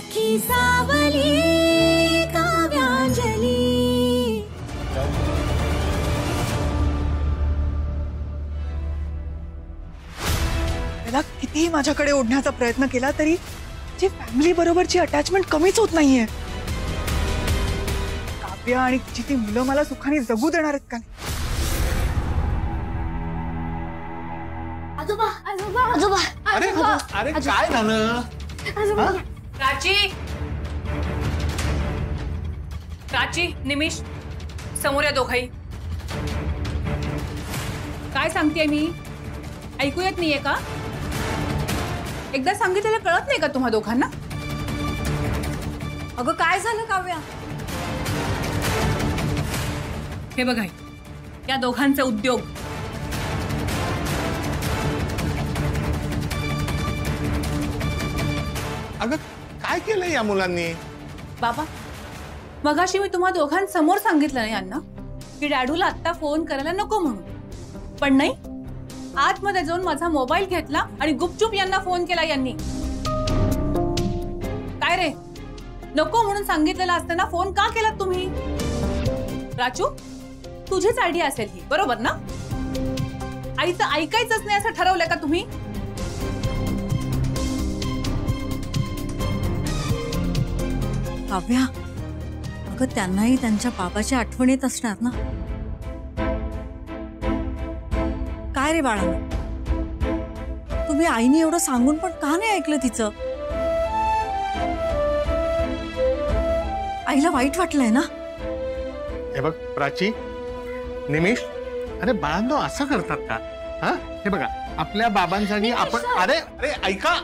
सखी सावली काव्यांजली। त्याला कितीही माझ्याकडे ओढण्याचा प्रयत्न केला तरी जी फॅमिली बरोबरची अटॅचमेंट कमीच होत नाहीये। काव्य आणि तिची ती मुलं मला सुखाने जगू देणार आहेत का नाही? आजोबा आजोबा आजोबा अरे अरे काय झालं? प्राची, प्राची, निमिष, समोर या दोघाही। काय सांगते मी? ऐकू येत नाहीये का? एकदा सांगितलेलं कळत नाही का तुम्हा दोघांना? अगं काय झालं काव्या? हे बघा, या दोघांचे उद्योग। अगं काय केलंय या मुलांनी? बाबा, मगाशी मी तुम्हा दोघांसमोर सांगितलं नाही यांना की डॅडूला आत्ता फोन करायला नको म्हणून, पण नाही, आतमध्ये जाऊन माझा मोबाईल घेतला आणि गुपचूप यांना फोन केला यांनी। काय रे, नको म्हणून सांगितलेलं असताना फोन का केलात तुम्ही? राजू, तुझीच आयडिया असेल ही, बरोबर ना? आईचं ऐकायचंच नाही असं ठरवलंय का तुम्ही? काव्या, अगं त्यांनाही त्यांच्या बाबाची आठवण येत असणार ना। काय रे बाळा, तुम्ही आईने एवढं सांगून पण का नाही ऐकलं तिचं? आईला वाईट वाटलंय ना? हे बघ प्राची, निमिष, अरे बाळांनो असं करतात का? हा, हे बघा आपल्या बाबांसाठी आपण, अरे अरे ऐका।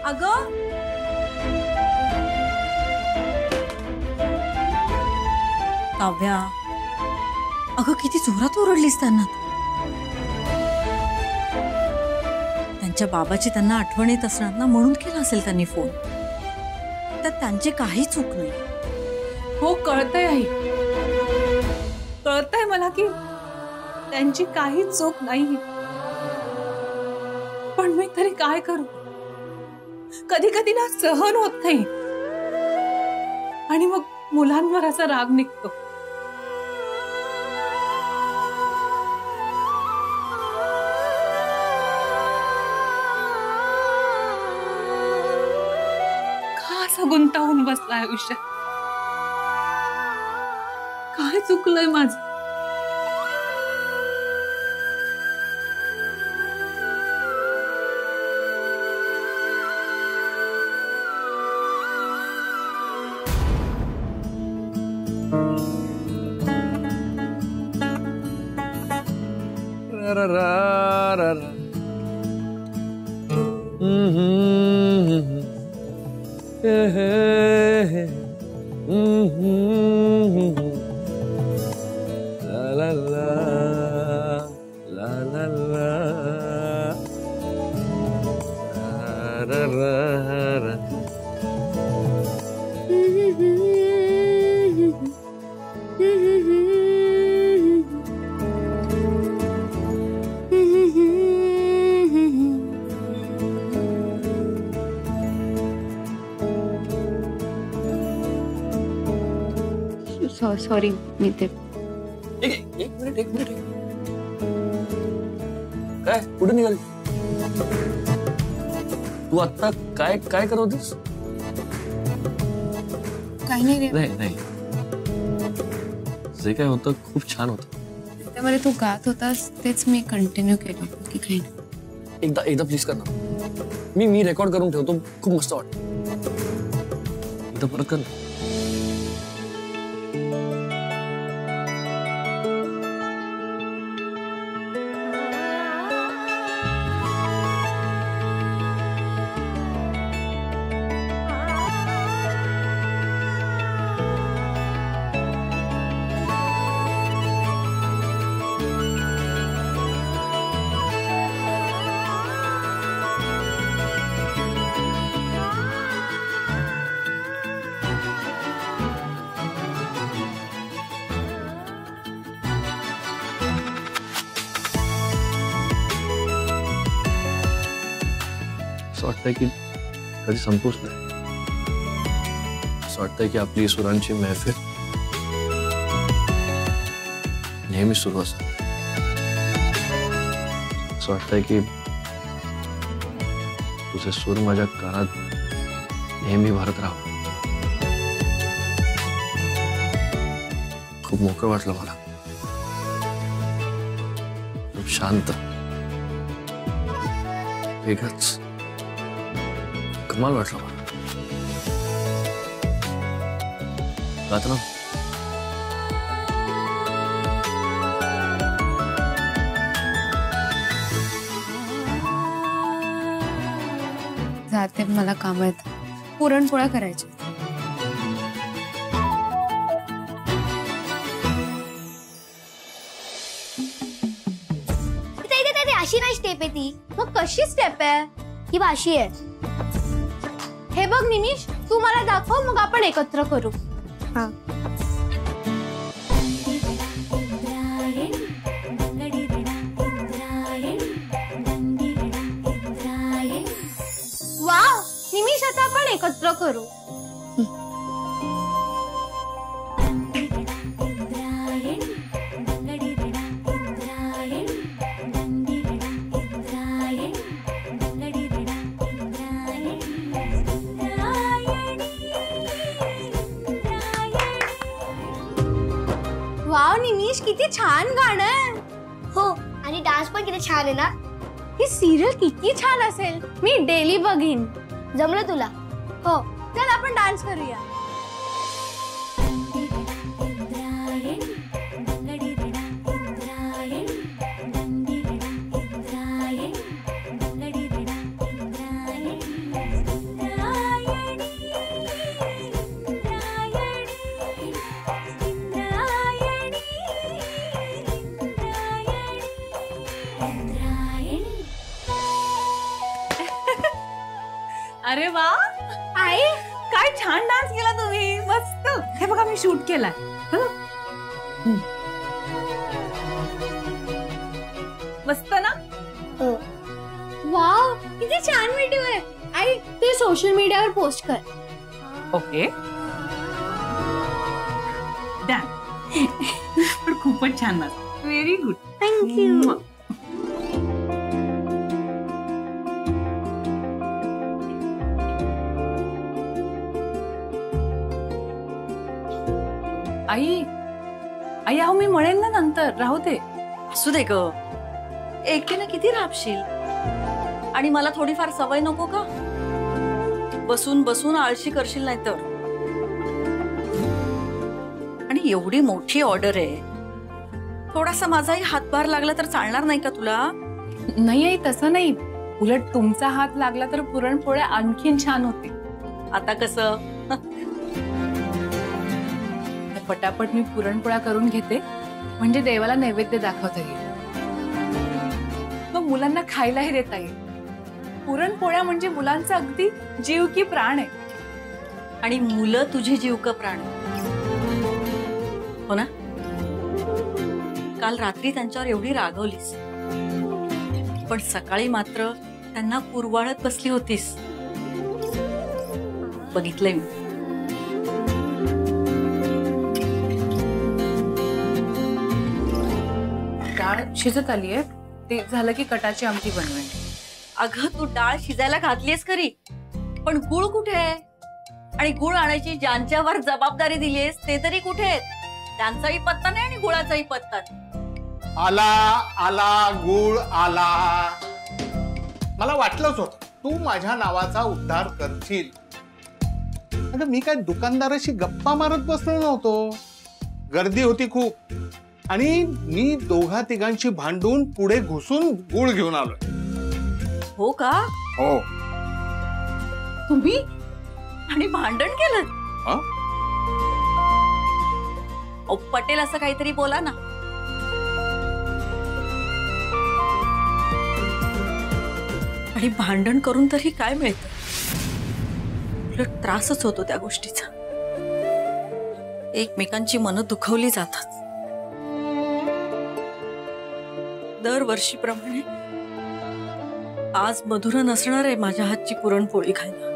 अगं काव्या, अगं किती जोरात ओरडलीस त्यांना। त्यांच्या बाबाची त्यांना आठवण येत असणार ना, म्हणून केला असेल त्यांनी फोन। त्यात त्यांची काही चूक नाही। हो, कळतंय आई, कळतंय मला की त्यांची काही चूक नाही, पण मी तरी काय करू? कधी कधी ना सहन होत नाही आणि मग मुलांवर असा राग निघतो। का असा गुंतावून बसलाय आयुष्यात? काय चुकलंय माझं? सॉरी मी ते एक मिनिट काय कुठे निघाली तू? आता काय काय करत होतीस? काही नाही रे. नाही, जे काय होतं खूप छान होतं। त्यामध्ये तू गात होतास तेच मी कंटिन्यू केलं की काही नाही। एकदा प्लीज कर ना, मी रेकॉर्ड करून ठेवतो, खूप मस्त वाटतं। एकदा परत कर ना। असं वाटतंय की कधी संतोष नाही। असं वाटतंय की आपली सुरांची महफिल नेहमी सुरू असत. असं वाटतंय की तुझे सूर माझ्या कानात नेहमी भरत राहावं. खूप मोकळं वाटलं मला, खूप शांत, वेगळंच कमाल वाटलं मला. गात ना. जाते, मला काम आहेत. पुरणपोळ्या करायच्या. अशी नाही स्टेप आहे ती. मग कशी स्टेप आहे? ही अशी आहे. हे बघ निमिष, तू मला दाखव, मग आपण एकत्र करू. हा. वाव, निमिष आता आपण एकत्र करू. वाव निमिष, किती छान गाणं आहे. हो, आणि डान्स पण किती छान आहे ना. ही सिरियल किती छान असेल. मी डेली बघीन. जमलं तुला? हो, चल आपण डान्स करूया. अरे वा, आई, काय छान डान्स केला तुम्ही. मस्त. हे बघा मी शूट केलाय. मस्त ना. वाव, किती छान व्हिडिओ आहे. आई, ते सोशल मीडियावर पोस्ट कर. ओके. डन. पण खूपच छान ना. Very good. थँक्यू. आई, आई अहो मी म्हणेन ना नंतर, राहू दे. असू दे ग, एकीनं किती राबशील. आणि मला थोडीफार सवय नको का? बसून बसून आळशी करशील नाही तर. आणि एवढी मोठी ऑर्डर आहे, थोडासा माझाही हातभार लागला तर चालणार नाही का तुला? नाही आई, तसं नाही. उलट तुमचा हात लागला तर पुरणपोळ्या आणखीन छान होते. आता कसं? पटापट मी पुरणपोळ्या करून घेते, म्हणजे देवाला नैवेद्य दाखवता येईल. मग मुलांना खायलाही देता येईल. पुरणपोळ्या म्हणजे मुलांचा अगदी जीव की प्राण आहे. आणि मुलं तुझे जीव का प्राण, हो ना? काल रात्री त्यांच्यावर एवढी रागवलीस, पण सकाळी मात्र त्यांना कुरवाळत बसली होतीस. बघितलंय मी. डाळ शिजत आलीये, ते झालं की कटाची आमटी बनवेन. अगं तू डाळ शिजायला घातलीस खरी, पण गुळ कुठे आहे? आणि गुळ आणायची ज्यांच्यावर जबाबदारी दिलीस ते तरी कुठे आहेत? त्यांचाही पत्ता नाही आणि गुळाचाही पत्ता नाही. आला आला गुळ आला. मला वाटलंच होतं तू माझ्या नावाचा उद्धार करशील. अगं मी काय दुकानदाराशी गप्पा मारत बसलो नव्हतो. गर्दी होती खूप, आणि मी दोघा तिघांची भांडून पुढे घुसून गुळ घेऊन आलोय. हो का? हो. तुम्ही आणि भांडण केलं? हा? पटेल असं काहीतरी बोला ना. आणि भांडण करून तरी काय मिळतं? उलट त्रासच होतो त्या गोष्टीचा. एकमेकांची मनं दुखवली जातात. दरवर्षीप्रमाणे आज मधुर नसणार आहे माझ्या हातची पुरणपोळी खायला.